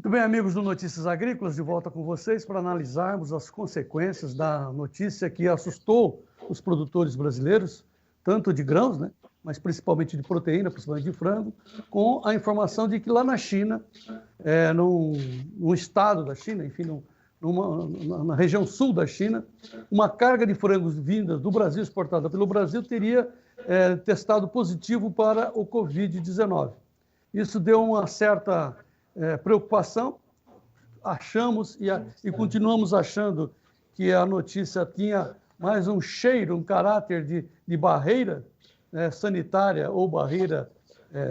Muito bem, amigos do Notícias Agrícolas, de volta com vocês para analisarmos as consequências da notícia que assustou os produtores brasileiros, tanto de grãos, né, mas principalmente de proteína, principalmente de frango, com a informação de que lá na China, num estado da China, enfim, na região sul da China, uma carga de frangos vinda do Brasil, exportada pelo Brasil, teria testado positivo para o Covid-19. Isso deu uma certa preocupação. Achamos e continuamos achando que a notícia tinha mais um cheiro, um caráter de barreira sanitária ou barreira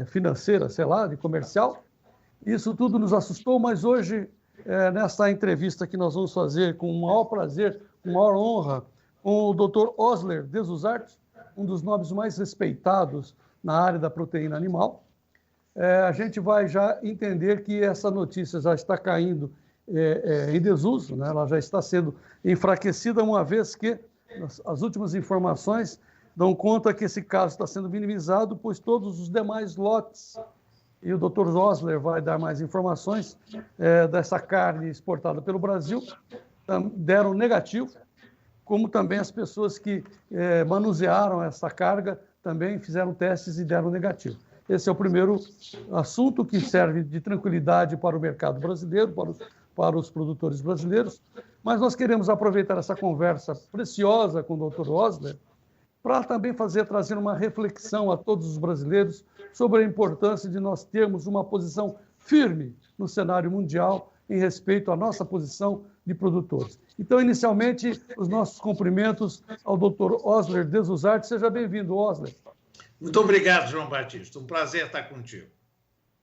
financeira, sei lá, de comercial. Isso tudo nos assustou, mas hoje, nessa entrevista que nós vamos fazer com o maior prazer, com maior honra, com o Dr. Osler de Zuzart, um dos nomes mais respeitados na área da proteína animal, a gente vai já entender que essa notícia já está caindo em desuso, né? Ela já está sendo enfraquecida, uma vez que as últimas informações dão conta que esse caso está sendo minimizado, pois todos os demais lotes, e o Dr. Osler vai dar mais informações dessa carne exportada pelo Brasil, deram negativo, como também as pessoas que manusearam essa carga também fizeram testes e deram negativo. Esse é o primeiro assunto que serve de tranquilidade para o mercado brasileiro, para os produtores brasileiros, mas nós queremos aproveitar essa conversa preciosa com o Dr. Osler para também trazer uma reflexão a todos os brasileiros sobre a importância de nós termos uma posição firme no cenário mundial em respeito à nossa posição de produtores. Então, inicialmente, os nossos cumprimentos ao Dr. Osler de Zuzart. Seja bem-vindo, Osler. Muito obrigado, João Batista. Um prazer estar contigo.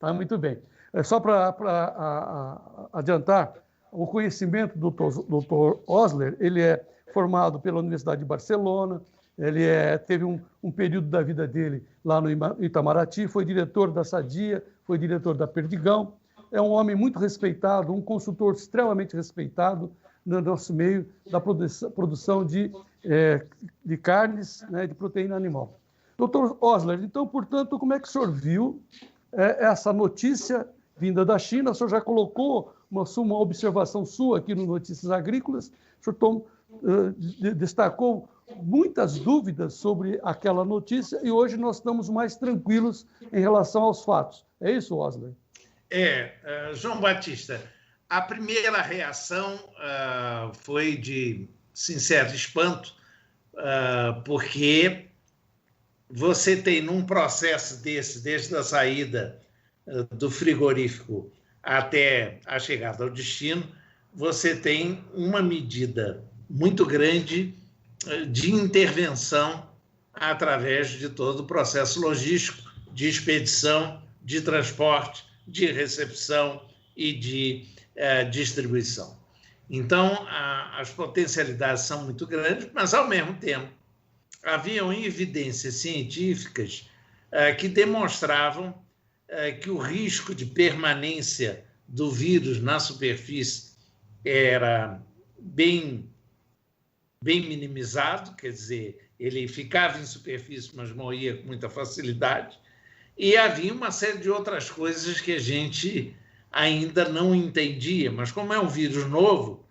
Tá, muito bem. Só para adiantar, o conhecimento do Dr. Osler, ele é formado pela Universidade de Barcelona, ele teve um período da vida dele lá no Itamaraty, foi diretor da Sadia, foi diretor da Perdigão, é um homem muito respeitado, um consultor extremamente respeitado no nosso meio da produção de carnes, né, de proteína animal. Doutor Osler, então, portanto, como é que o senhor viu essa notícia vinda da China? O senhor já colocou uma observação sua aqui no Notícias Agrícolas, o senhor destacou muitas dúvidas sobre aquela notícia e hoje nós estamos mais tranquilos em relação aos fatos. É isso, Osler? João Batista, a primeira reação foi de sincero espanto, porque você tem num processo desse, desde a saída do frigorífico até a chegada ao destino, você tem uma medida muito grande de intervenção através de todo o processo logístico, de expedição, de transporte, de recepção e de distribuição. Então, as potencialidades são muito grandes, mas, ao mesmo tempo, haviam evidências científicas que demonstravam que o risco de permanência do vírus na superfície era bem minimizado, quer dizer, ele ficava em superfície, mas morria com muita facilidade, e havia uma série de outras coisas que a gente ainda não entendia, mas como é um vírus novo,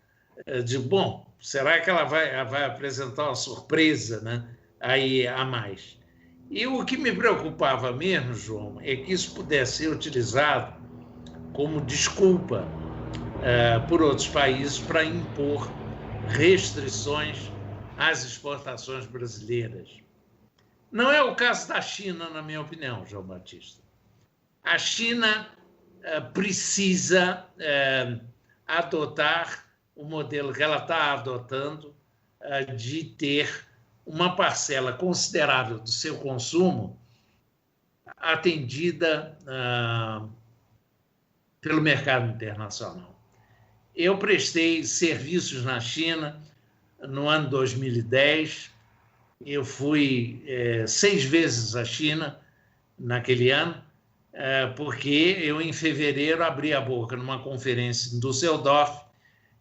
será que ela vai apresentar uma surpresa, né, aí a mais? E o que me preocupava mesmo, João, é que isso pudesse ser utilizado como desculpa por outros países para impor restrições às exportações brasileiras. Não é o caso da China, na minha opinião, João Batista. A China precisa adotar o modelo que ela está adotando de ter uma parcela considerável do seu consumo atendida pelo mercado internacional. Eu prestei serviços na China no ano 2010. Eu fui 6 vezes à China naquele ano, porque eu, em fevereiro, abri a boca numa conferência em Düsseldorf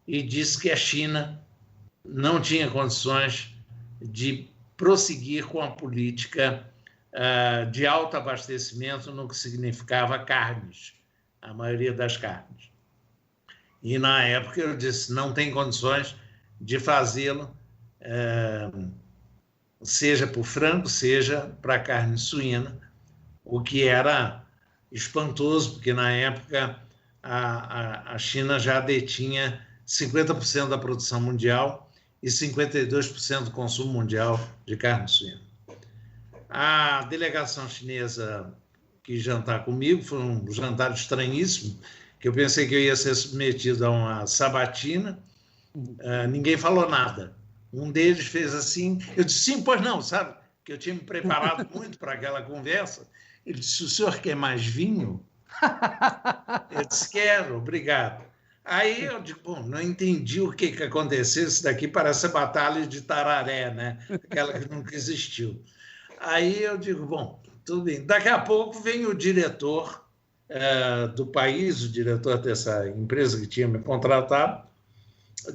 e disse que a China não tinha condições de prosseguir com a política de autoabastecimento no que significava carnes, a maioria das carnes. E, na época, eu disse, não tem condições de fazê-lo, seja por frango, seja para carne suína, o que era espantoso, porque, na época, a China já detinha 50% da produção mundial e 52% do consumo mundial de carne suína. A delegação chinesa quis jantar comigo, foi um jantar estranhíssimo, que eu pensei que eu ia ser submetido a uma sabatina, ninguém falou nada. Um deles fez assim, eu disse, sim, pois não, sabe? Que eu tinha me preparado muito para aquela conversa. Ele disse, o senhor quer mais vinho? Eu disse, quero, obrigado. Aí eu digo, bom, não entendi o que aconteceu, isso daqui parece a Batalha de Tararé, né? Aquela que nunca existiu. Aí eu digo, bom, tudo bem. Daqui a pouco vem o diretor do país, o diretor dessa empresa que tinha me contratado,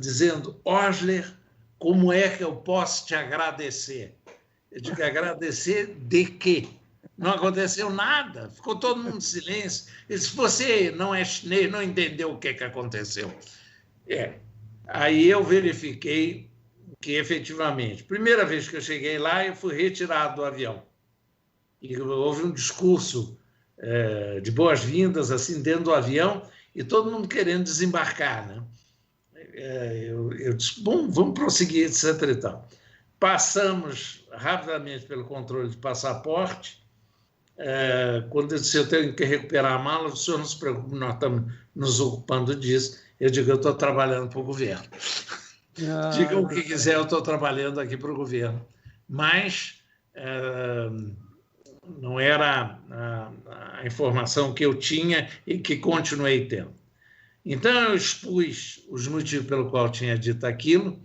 dizendo, Osler, como é que eu posso te agradecer? Eu digo, agradecer de quê? Não aconteceu nada, ficou todo mundo em silêncio. Ele disse, você não é chinês, não entendeu o que aconteceu. Aí eu verifiquei que, efetivamente, primeira vez que eu cheguei lá, eu fui retirado do avião. E houve um discurso de boas-vindas, assim, dentro do avião, e todo mundo querendo desembarcar, né? Eu disse, bom, vamos prosseguir, etc. e tal. Passamos rapidamente pelo controle de passaporte. Quando eu disse, eu tenho que recuperar a mala, o senhor não se preocupe, nós estamos nos ocupando disso. Eu digo, eu estou trabalhando para o governo. Diga o que quiser, eu estou trabalhando aqui para o governo. Mas não era a informação que eu tinha e que continuei tendo. Então, eu expus os motivos pelo qual eu tinha dito aquilo,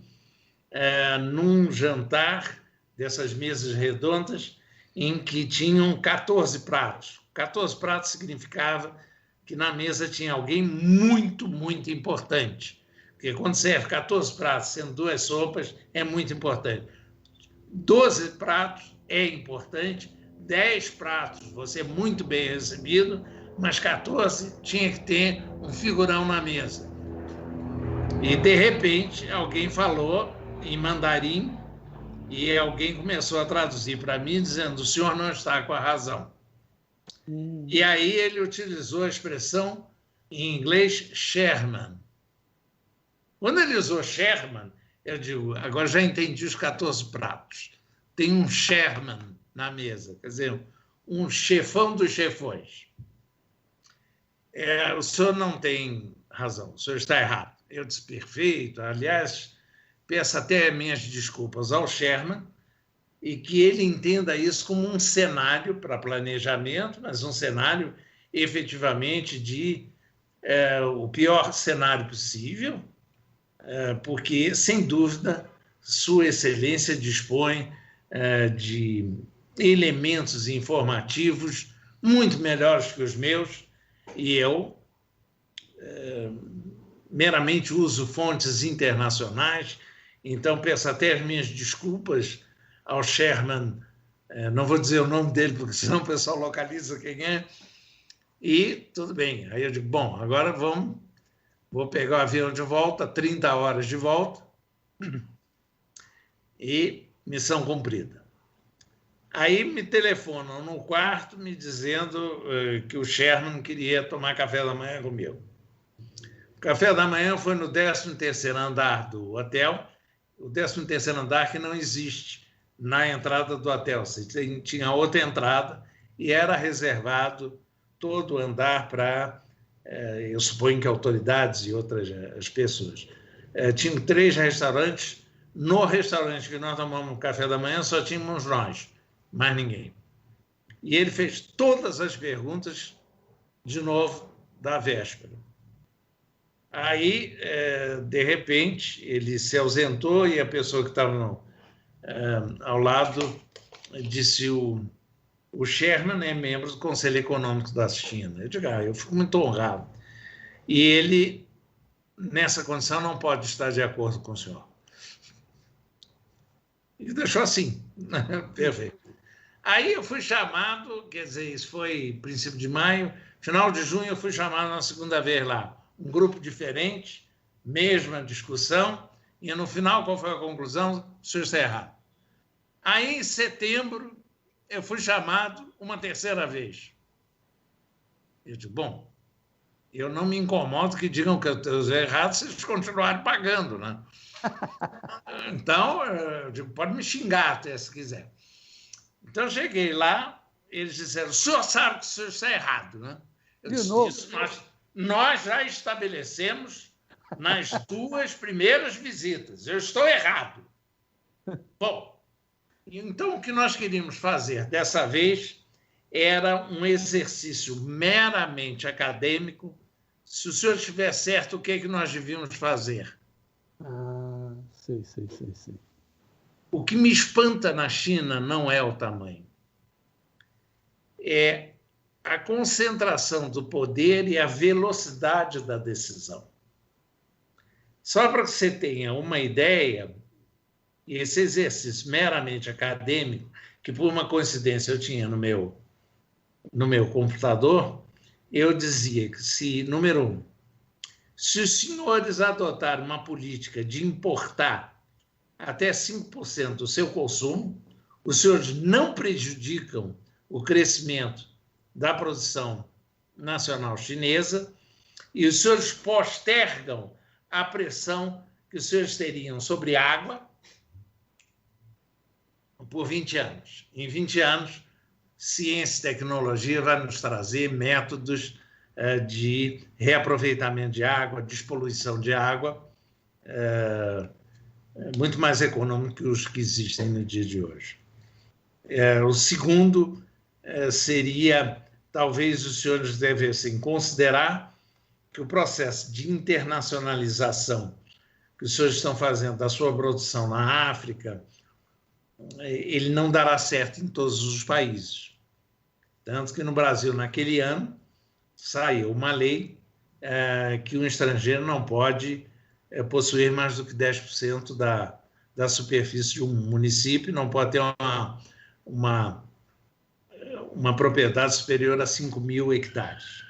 num jantar dessas mesas redondas, em que tinham 14 pratos. 14 pratos significava que na mesa tinha alguém muito, muito importante. Porque quando serve 14 pratos, sendo 2 sopas, é muito importante. 12 pratos é importante, 10 pratos você é muito bem recebido, mas 14 tinha que ter um figurão na mesa. E, de repente, alguém falou em mandarim e alguém começou a traduzir para mim, dizendo, o senhor não está com a razão. E aí ele utilizou a expressão, em inglês, chairman. Quando ele usou chairman, eu digo, agora já entendi os 14 pratos. Tem um chairman na mesa, quer dizer, um chefão dos chefões. O senhor não tem razão, o senhor está errado. Eu disse, perfeito. Aliás, peço até minhas desculpas ao chairman e que ele entenda isso como um cenário para planejamento, mas um cenário efetivamente de o pior cenário possível, porque, sem dúvida, Sua Excelência dispõe de elementos informativos muito melhores que os meus e eu meramente uso fontes internacionais, então peço até as minhas desculpas ao chairman, não vou dizer o nome dele, porque senão o pessoal localiza quem é, e tudo bem. Aí eu digo, bom, agora vou pegar o avião de volta, 30 horas de volta, e missão cumprida. Aí me telefonam no quarto me dizendo que o chairman queria tomar café da manhã comigo. O café da manhã foi no 13º andar do hotel, o 13º andar que não existe na entrada do hotel. Você tinha outra entrada e era reservado todo o andar para, eu suponho que autoridades e outras as pessoas. Tinham 3 restaurantes. No restaurante que nós tomamos café da manhã só tínhamos nós, mais ninguém. E ele fez todas as perguntas, de novo, da véspera. Aí, de repente, ele se ausentou e a pessoa que estava ao lado disse, o chairman é membro do Conselho Econômico da China. Eu digo, eu fico muito honrado. E ele, nessa condição, não pode estar de acordo com o senhor. E deixou assim. Perfeito. Aí eu fui chamado, quer dizer, isso foi princípio de maio, final de junho eu fui chamado na segunda vez lá. um grupo diferente, mesma discussão, e no final, qual foi a conclusão? O senhor está errado. Aí, em setembro, eu fui chamado uma terceira vez. Eu disse, bom, eu não me incomodo que digam que eu estou errado se eles continuarem pagando, né? Então, eu digo, pode me xingar até se quiser. Então, eu cheguei lá, eles disseram, o senhor sabe que o senhor está errado, né? Eu disse, isso nós já estabelecemos nas 2 primeiras visitas. Eu estou errado. Bom, então o que nós queríamos fazer dessa vez era um exercício meramente acadêmico. Se o senhor estiver certo, o que é que nós devíamos fazer? Sei. O que me espanta na China não é o tamanho. É a concentração do poder e a velocidade da decisão. Só para que você tenha uma ideia, esse exercício meramente acadêmico, que por uma coincidência eu tinha no meu computador, eu dizia que se, número 1, se os senhores adotarem uma política de importar até 5% do seu consumo, os senhores não prejudicam o crescimento da produção nacional chinesa e os senhores postergam a pressão que os senhores teriam sobre água por 20 anos. Em 20 anos, ciência e tecnologia vai nos trazer métodos de reaproveitamento de água, despoluição de água, muito mais econômicos que os que existem no dia de hoje. O segundo seria, talvez os senhores devessem considerar que o processo de internacionalização que os senhores estão fazendo da sua produção na África, ele não dará certo em todos os países. Tanto que no Brasil, naquele ano, saiu uma lei que um estrangeiro não pode possuir mais do que 10% da superfície de um município, não pode ter uma propriedade superior a 5.000 hectares.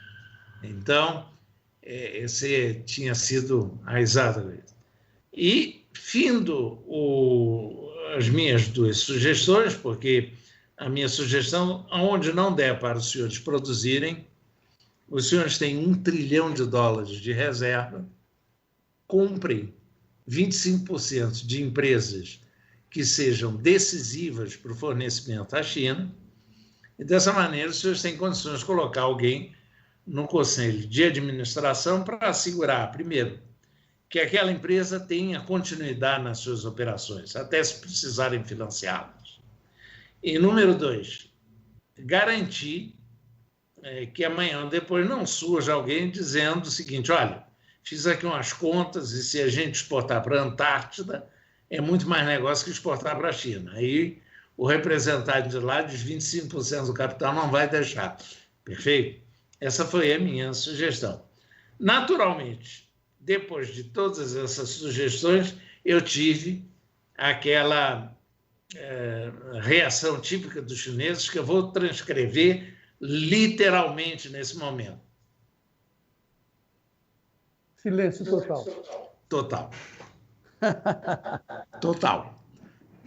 Então, esse tinha sido a exata lei. E, findo as minhas 2 sugestões, porque a minha sugestão, onde não der para os senhores produzirem, os senhores têm $1 trilhão de reserva, comprem 25% de empresas que sejam decisivas para o fornecimento à China, e dessa maneira os senhores têm condições de colocar alguém no conselho de administração para assegurar, primeiro, que aquela empresa tenha continuidade nas suas operações, até se precisarem financiá-las. E, número 2, garantir que amanhã ou depois não surja alguém dizendo o seguinte, olha, fiz aqui umas contas e se a gente exportar para a Antártida, é muito mais negócio que exportar para a China. Aí o representante de lá diz 25% do capital não vai deixar. Perfeito? Essa foi a minha sugestão. Naturalmente, depois de todas essas sugestões, eu tive aquela reação típica dos chineses que eu vou transcrever literalmente nesse momento. Silêncio total. Total.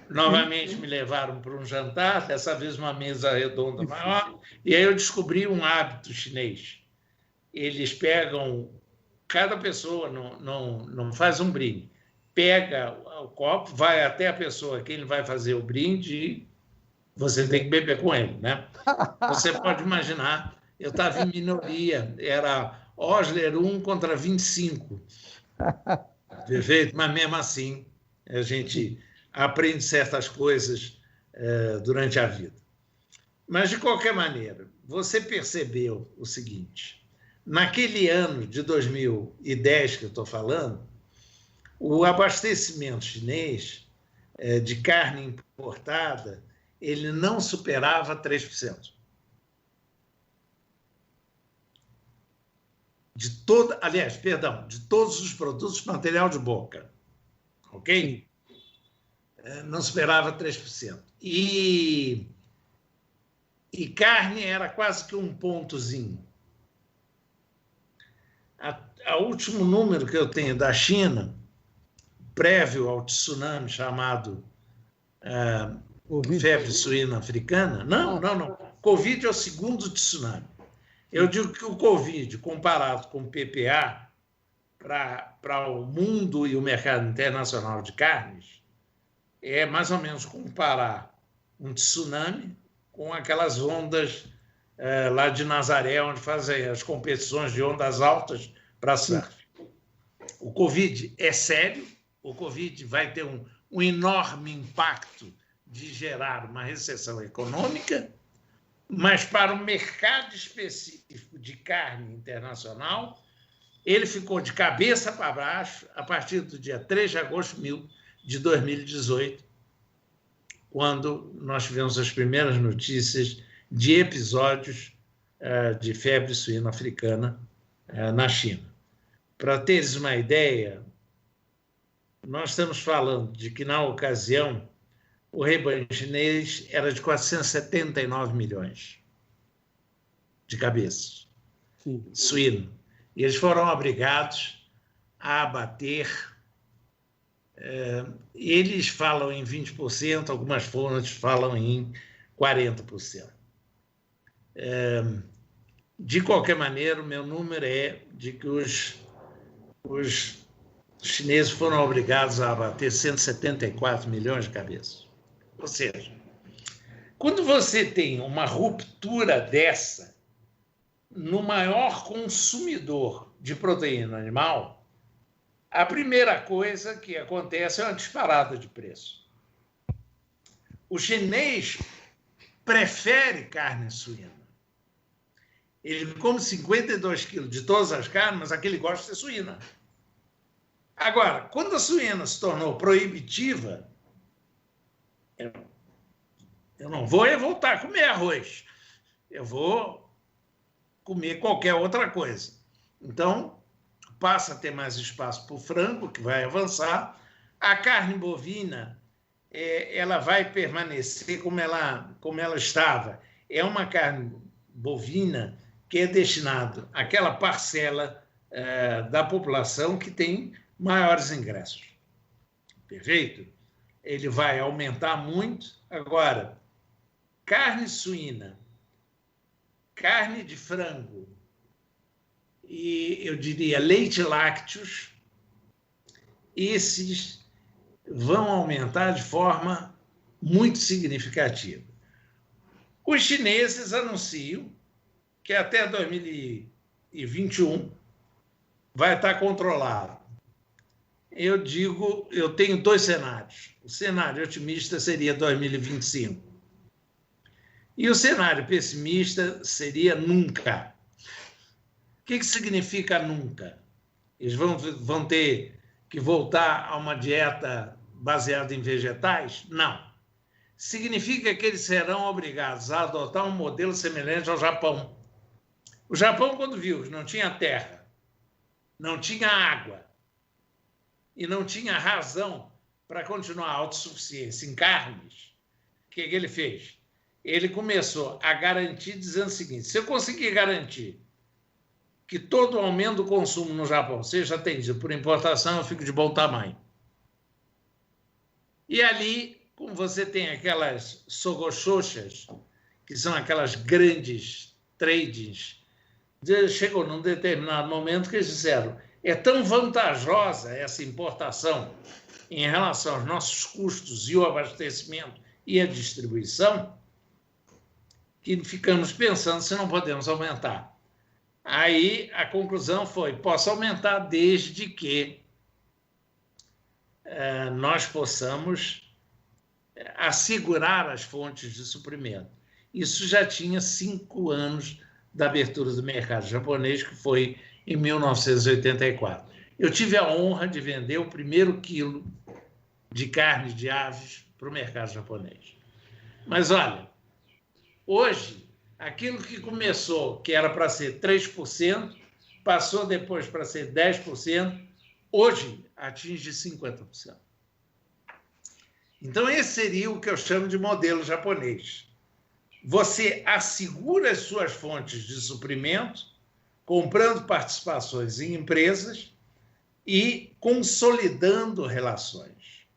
Novamente me levaram para um jantar, dessa vez uma mesa redonda maior, e aí eu descobri um hábito chinês. Eles pegam, cada pessoa não faz um brinde, pega o copo, vai até a pessoa que ele vai fazer o brinde e você tem que beber com ele, né? Você pode imaginar, eu estava em minoria, era Osler 1 contra 25. Perfeito? Mas mesmo assim, a gente aprende certas coisas durante a vida. Mas, de qualquer maneira, você percebeu o seguinte, naquele ano de 2010 que eu estou falando, o abastecimento chinês de carne importada, ele não superava 3%. De todos os produtos de material de boca. Ok? Não superava 3%. E carne era quase que um pontozinho. O último número que eu tenho da China, prévio ao tsunami chamado febre suína africana, não. Covid é o segundo tsunami. Eu digo que o Covid, comparado com o PPA, para o mundo e o mercado internacional de carnes, é mais ou menos comparar um tsunami com aquelas ondas lá de Nazaré, onde fazem as competições de ondas altas para surf. O Covid é sério, o Covid vai ter um enorme impacto de gerar uma recessão econômica, mas para o mercado específico de carne internacional, ele ficou de cabeça para baixo a partir do dia 3 de agosto de 2018, quando nós tivemos as primeiras notícias de episódios de febre suína africana na China. Para teres uma ideia, nós estamos falando de que, na ocasião, o rebanho chinês era de 479 milhões de cabeças suíno. E eles foram obrigados a abater. Eles falam em 20%, algumas fontes falam em 40%. De qualquer maneira, o meu número é de que os chineses foram obrigados a abater 174 milhões de cabeças. Ou seja, quando você tem uma ruptura dessa no maior consumidor de proteína animal, a primeira coisa que acontece é uma disparada de preço. O chinês prefere carne suína. Ele come 52 quilos de todas as carnes, mas aquele gosta de suína. Agora, quando a suína se tornou proibitiva, eu não vou voltar a comer arroz. Eu vou comer qualquer outra coisa. Então, passa a ter mais espaço para o frango, que vai avançar. A carne bovina, ela vai permanecer como ela estava. É uma carne bovina que é destinada àquela parcela da população que tem maiores ingressos. Perfeito? Ele vai aumentar muito. Agora, carne suína, carne de frango e, eu diria, leite lácteos, esses vão aumentar de forma muito significativa. Os chineses anunciam que até 2021 vai estar controlado. Eu tenho dois cenários. O cenário otimista seria 2025. E o cenário pessimista seria nunca. O que significa nunca? Eles vão ter que voltar a uma dieta baseada em vegetais? Não. Significa que eles serão obrigados a adotar um modelo semelhante ao Japão. O Japão, quando viu que não tinha terra, não tinha água e não tinha razão para continuar a autossuficiência em carnes, o que ele fez? Ele começou a garantir, dizendo o seguinte: se eu conseguir garantir que todo o aumento do consumo no Japão seja atendido por importação, eu fico de bom tamanho. E ali, como você tem aquelas sogochochas, que são aquelas grandes tradings, chegou num determinado momento que eles disseram: é tão vantajosa essa importação em relação aos nossos custos e o abastecimento e a distribuição, que ficamos pensando se não podemos aumentar. Aí a conclusão foi: posso aumentar desde que nós possamos assegurar as fontes de suprimento. Isso já tinha 5 anos da abertura do mercado japonês, que foi em 1984. Eu tive a honra de vender o primeiro quilo de carne de aves para o mercado japonês. Mas, olha, hoje, aquilo que começou, que era para ser 3%, passou depois para ser 10%, hoje atinge 50%. Então, esse seria o que eu chamo de modelo japonês. Você assegura as suas fontes de suprimento, comprando participações em empresas e consolidando relações.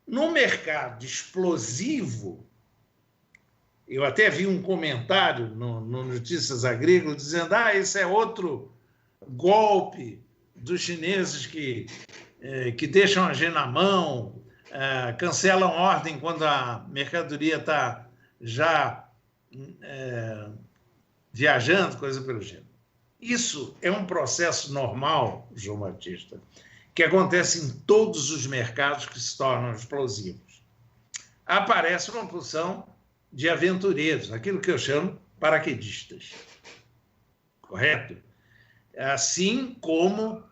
No mercado explosivo, eu até vi um comentário no Notícias Agrícolas dizendo: esse é outro golpe dos chineses que deixam a gente na mão, cancelam ordem quando a mercadoria está já viajando, coisa pelo gênero. Isso é um processo normal, João Batista, que acontece em todos os mercados que se tornam explosivos. Aparece uma porção de aventureiros, aquilo que eu chamo paraquedistas. Correto? Assim como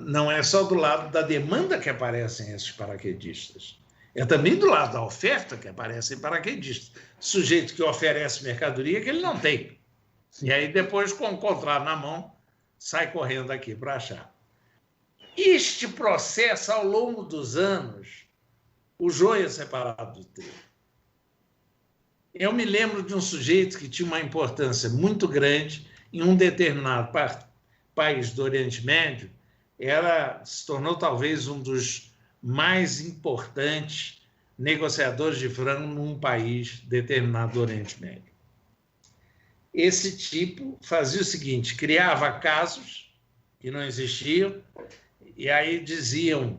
não é só do lado da demanda que aparecem esses paraquedistas, é também do lado da oferta que aparecem paraquedistas. Sujeito que oferece mercadoria que ele não tem. Sim. E aí, depois, com o contrato na mão, sai correndo aqui para achar. Este processo, ao longo dos anos, o joio é separado do trigo. Eu me lembro de um sujeito que tinha uma importância muito grande em um determinado país do Oriente Médio, se tornou talvez um dos mais importantes negociadores de frango num país determinado do Oriente Médio. Esse tipo fazia o seguinte: criava casos que não existiam, e aí diziam,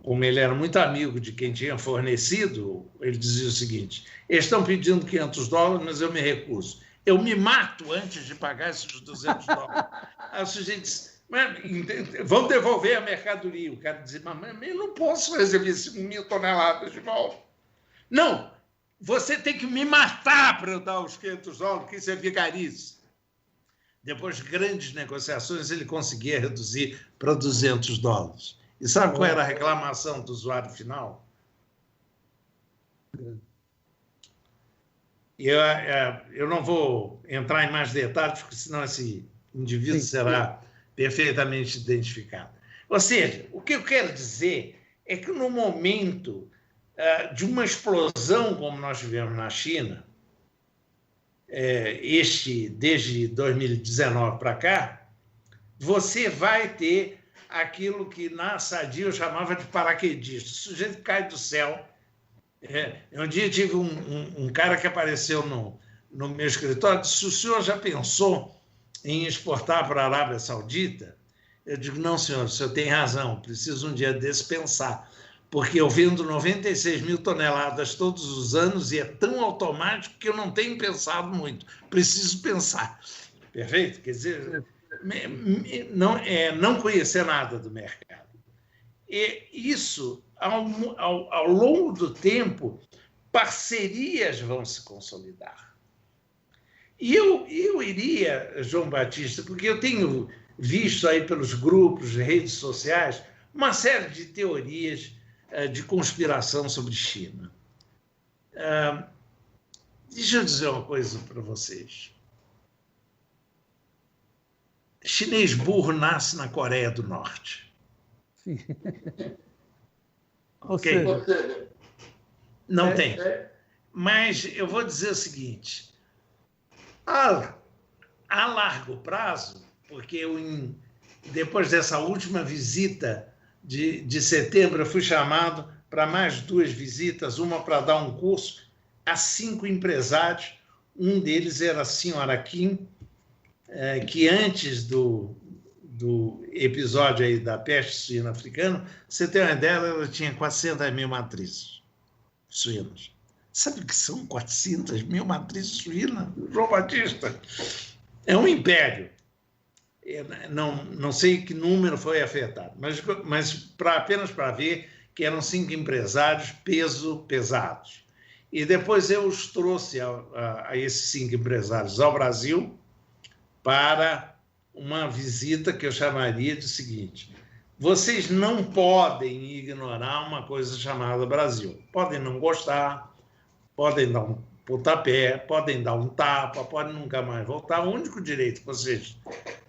como ele era muito amigo de quem tinha fornecido, ele dizia o seguinte: eles estão pedindo $500, mas eu me recuso. Eu me mato antes de pagar esses $200. Aí o sujeito disse: vão devolver a mercadoria. O cara dizia: mas eu não posso receber 5.000 toneladas de volta. Não, você tem que me matar para eu dar os $500, que isso é vigarice. Depois de grandes negociações, ele conseguia reduzir para $200. E sabe qual era a reclamação do usuário final? Eu não vou entrar em mais detalhes, porque senão esse indivíduo será perfeitamente identificado. Ou seja, o que eu quero dizer é que no momento de uma explosão como nós tivemos na China, desde 2019 para cá, você vai ter aquilo que na Sadia eu chamava de paraquedista. O sujeito cai do céu. Um dia tive um cara que apareceu no meu escritório e disse: o senhor já pensou em exportar para a Arábia Saudita? Eu digo: não, senhor, o senhor tem razão, preciso um dia desse pensar, porque eu vendo 96.000 toneladas todos os anos e é tão automático que eu não tenho pensado muito, preciso pensar. Perfeito? Quer dizer, não conhecer nada do mercado. E isso, ao longo do tempo, parcerias vão se consolidar. E eu iria, João Batista, porque eu tenho visto aí pelos grupos, redes sociais, uma série de teorias de conspiração sobre China. Deixa eu dizer uma coisa para vocês. Chinês burro nasce na Coreia do Norte. Sim. Ok? Não tem. Mas eu vou dizer o seguinte: a largo prazo, porque depois dessa última visita de setembro, eu fui chamado para mais 2 visitas, uma para dar um curso a 5 empresários. Um deles era a senhora Kim, que antes do episódio aí da peste suína africana, você tem uma ideia, ela tinha 400.000 matrizes suínas. Sabe o que são 400.000 matrizes suínas, João Batista? É um império. Não sei que número foi afetado, mas apenas para ver que eram 5 empresários pesados. E depois eu os trouxe a esses 5 empresários ao Brasil para uma visita que eu chamaria de seguinte: vocês não podem ignorar uma coisa chamada Brasil. Podem não gostar, podem dar um pontapé, podem dar um tapa, podem nunca mais voltar. O único direito que vocês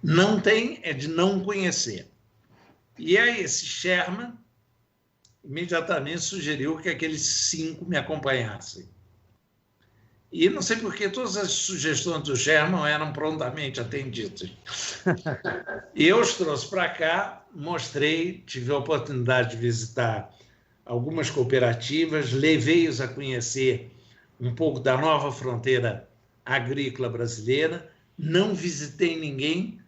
não têm é de não conhecer. E aí esse Sherman imediatamente sugeriu que aqueles 5 me acompanhassem. E não sei por que todas as sugestões do Sherman eram prontamente atendidas. Eu os trouxe para cá, mostrei, tive a oportunidade de visitar algumas cooperativas, levei-os a conhecer um pouco da nova fronteira agrícola brasileira, não visitei ninguém,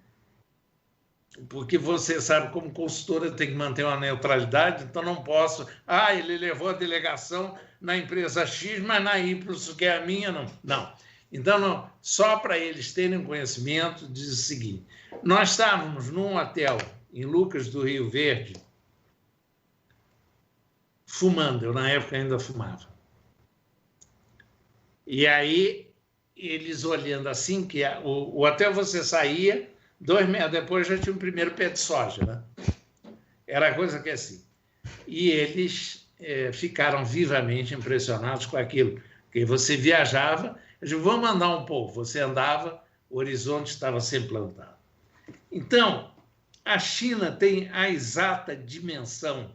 porque você sabe, como consultora, tem que manter uma neutralidade, então não posso... ele levou a delegação na empresa X, mas na Y, que é a minha, não. Não. Então, não, só para eles terem conhecimento, diz o seguinte: nós estávamos num hotel em Lucas do Rio Verde, fumando, eu na época ainda fumava. E aí, eles olhando assim, que o hotel você saía, 2 meses depois já tinha o primeiro pé de soja, né? Era coisa que assim. E eles ficaram vivamente impressionados com aquilo, porque você viajava, eu digo, vamos andar um pouco, você andava, o horizonte estava sempre plantado. Então, a China tem a exata dimensão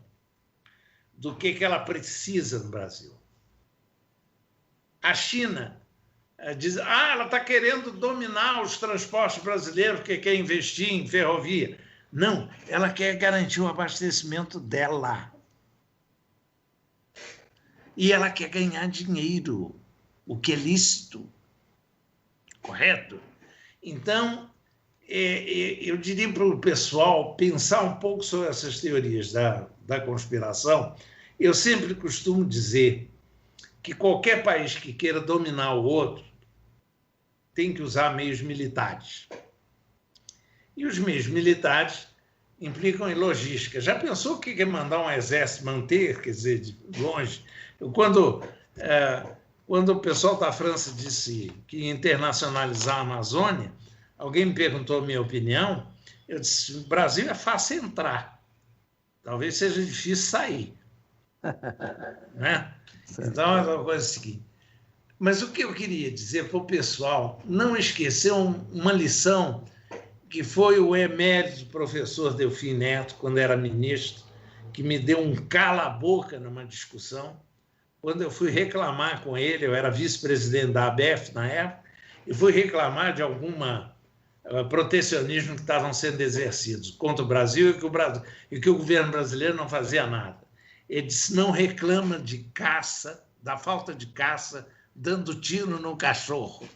do que ela precisa no Brasil. A China diz, ela está querendo dominar os transportes brasileiros, porque quer investir em ferrovia. Não, ela quer garantir o abastecimento dela. E ela quer ganhar dinheiro, o que é lícito. Correto? Então, eu diria para o pessoal pensar um pouco sobre essas teorias da conspiração. Eu sempre costumo dizer que qualquer país que queira dominar o outro tem que usar meios militares. E os meios militares implicam em logística. Já pensou o que é mandar um exército manter, quer dizer, de longe? Quando o pessoal da França disse que ia internacionalizar a Amazônia, alguém me perguntou a minha opinião, eu disse, o Brasil é fácil entrar, talvez seja difícil sair. Né? Então, é uma coisa seguinte. Mas o que eu queria dizer para o pessoal não esquecer uma lição que foi o emérito professor Delfim Neto, quando era ministro, que me deu um cala-boca numa discussão. Quando eu fui reclamar com ele, eu era vice-presidente da ABEF na época, e fui reclamar de alguma protecionismo que estavam sendo exercidos contra o Brasil e que o governo brasileiro não fazia nada. Ele disse, não reclama de caça, da falta de caça, dando tiro no cachorro.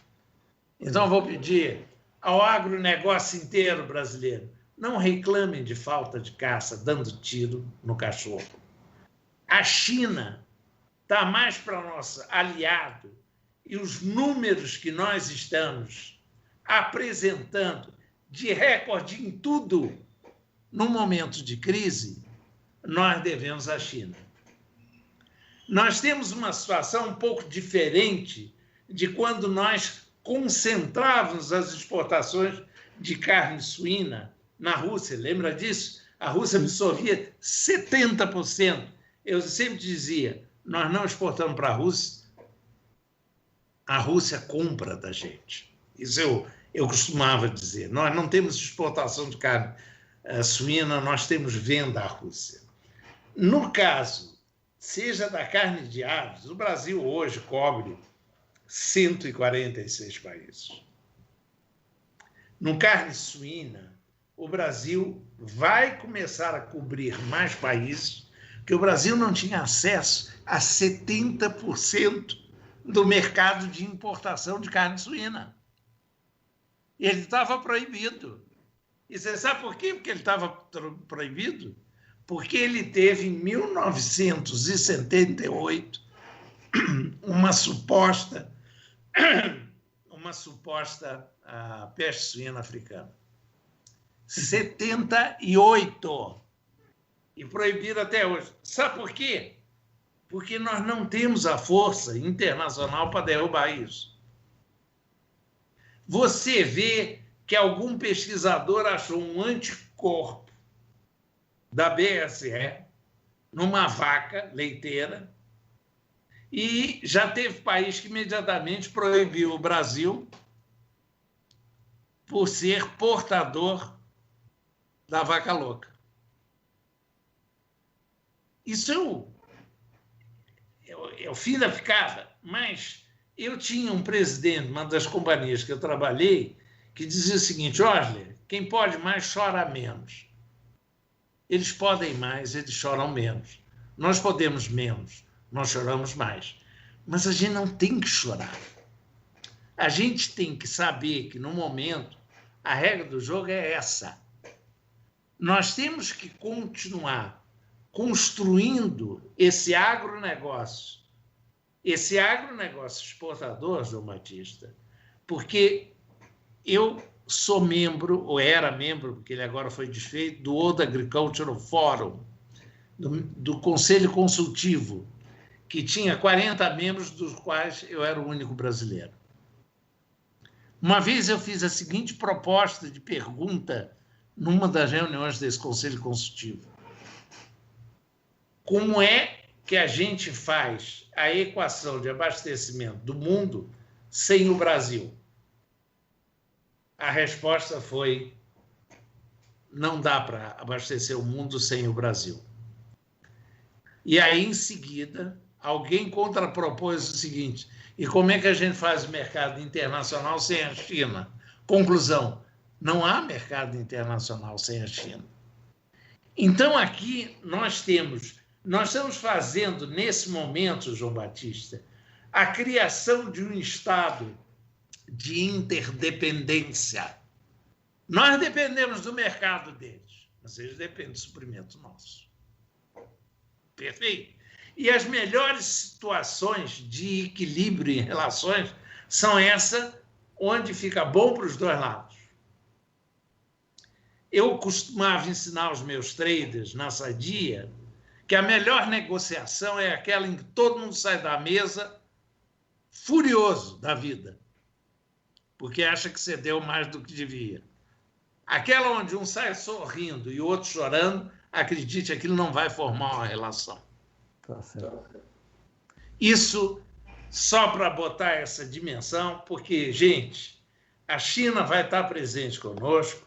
Então, eu vou pedir ao agronegócio inteiro brasileiro, não reclamem de falta de caça, dando tiro no cachorro. A China está mais para nosso aliado, e os números que nós estamos apresentando de recorde em tudo no momento de crise, nós devemos à China. Nós temos uma situação um pouco diferente de quando nós concentrávamos as exportações de carne suína na Rússia. Lembra disso? A Rússia absorvia 70%. Eu sempre dizia, nós não exportamos para a Rússia compra da gente. Isso eu costumava dizer. Nós não temos exportação de carne suína, nós temos venda à Rússia. No caso, seja da carne de aves, o Brasil hoje cobre 146 países. No carne suína, o Brasil vai começar a cobrir mais países, porque o Brasil não tinha acesso a 70% do mercado de importação de carne suína. Ele estava proibido. E você sabe por quê? Porque ele estava proibido? Porque ele teve, em 1978, uma suposta peste suína africana. 78. E proibido até hoje. Sabe por quê? Porque nós não temos a força internacional para derrubar isso. Você vê que algum pesquisador achou um anticorpo da BSE numa vaca leiteira e já teve país que imediatamente proibiu o Brasil por ser portador da vaca louca. Isso é o fim da picada, mas Eu tinha um presidente, uma das companhias que eu trabalhei, que dizia o seguinte: Osler, quem pode mais chora menos. Eles podem mais, eles choram menos. Nós podemos menos, nós choramos mais. Mas a gente não tem que chorar. A gente tem que saber que, no momento, a regra do jogo é essa. Nós temos que continuar construindo esse agronegócio exportador, João Batista, porque eu sou membro, ou era membro, porque ele agora foi desfeito, do World Agricultural Forum, do Conselho Consultivo, que tinha 40 membros, dos quais eu era o único brasileiro. Uma vez eu fiz a seguinte proposta de pergunta numa das reuniões desse Conselho Consultivo: como é que a gente faz a equação de abastecimento do mundo sem o Brasil? A resposta foi: não dá para abastecer o mundo sem o Brasil. E aí, em seguida, alguém contrapropôs o seguinte: e como é que a gente faz mercado internacional sem a China? Conclusão: não há mercado internacional sem a China. Então, aqui nós estamos fazendo, nesse momento, João Batista, a criação de um estado de interdependência. Nós dependemos do mercado deles, mas eles dependem do suprimento nosso. Perfeito? E as melhores situações de equilíbrio em relações são essa onde fica bom para os dois lados. Eu costumava ensinar aos meus traders na Sadia que a melhor negociação é aquela em que todo mundo sai da mesa furioso da vida, porque acha que cedeu mais do que devia. Aquela onde um sai sorrindo e o outro chorando, acredite, aquilo não vai formar uma relação. Tá certo. Isso só para botar essa dimensão, porque, gente, a China vai estar presente conosco.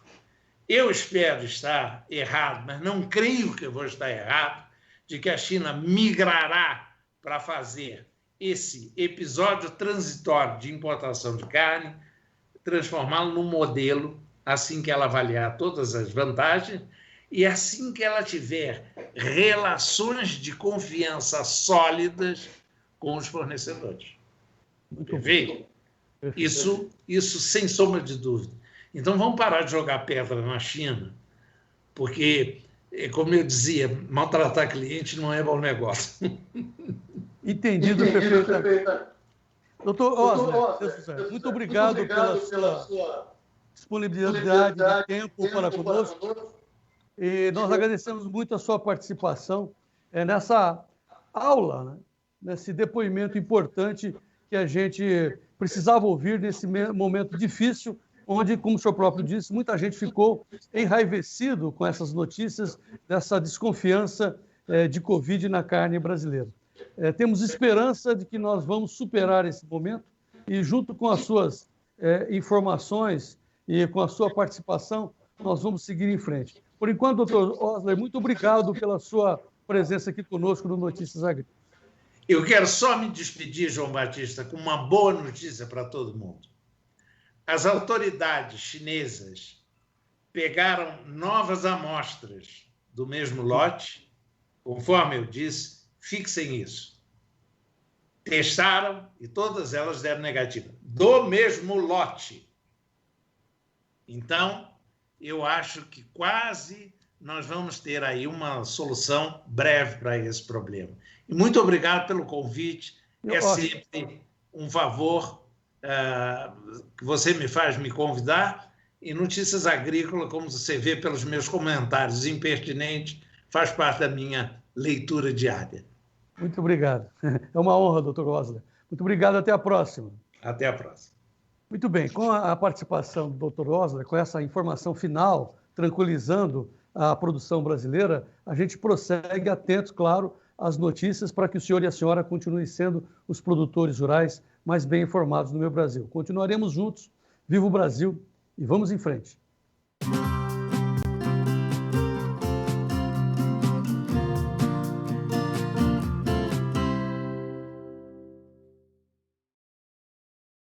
Eu espero estar errado, mas não creio que eu vou estar errado, de que a China migrará para fazer esse episódio transitório de importação de carne, transformá-lo num modelo, assim que ela avaliar todas as vantagens e assim que ela tiver relações de confiança sólidas com os fornecedores. Perfeito? Isso sem sombra de dúvida. Então, vamos parar de jogar pedra na China, porque, como eu dizia, maltratar cliente não é bom negócio. Entendido perfeitamente. Doutor Osler, muito obrigado pela sua disponibilidade de tempo para conosco. E nós agradecemos muito a sua participação nessa aula, né? Nesse depoimento importante que a gente precisava ouvir nesse momento difícil, onde, como o senhor próprio disse, muita gente ficou enraivecido com essas notícias dessa desconfiança de Covid na carne brasileira. Temos esperança de que nós vamos superar esse momento e, junto com as suas informações e com a sua participação, nós vamos seguir em frente. Por enquanto, doutor Osler, muito obrigado pela sua presença aqui conosco no Notícias Agrícolas. Eu quero só me despedir, João Batista, com uma boa notícia para todo mundo. As autoridades chinesas pegaram novas amostras do mesmo lote, conforme eu disse, fixem isso. Testaram e todas elas deram negativa, do mesmo lote. Então, eu acho que quase nós vamos ter aí uma solução breve para esse problema. E muito obrigado pelo convite. É sempre um favor que você me faz me convidar. E Notícias Agrícolas, como você vê pelos meus comentários impertinentes, faz parte da minha leitura diária. Muito obrigado. É uma honra, doutor Osler. Muito obrigado. Até a próxima. Até a próxima. Muito bem, com a participação do Dr. Osler, com essa informação final, tranquilizando a produção brasileira, a gente prossegue atento, claro, às notícias para que o senhor e a senhora continuem sendo os produtores rurais mais bem informados no meu Brasil. Continuaremos juntos, viva o Brasil e vamos em frente.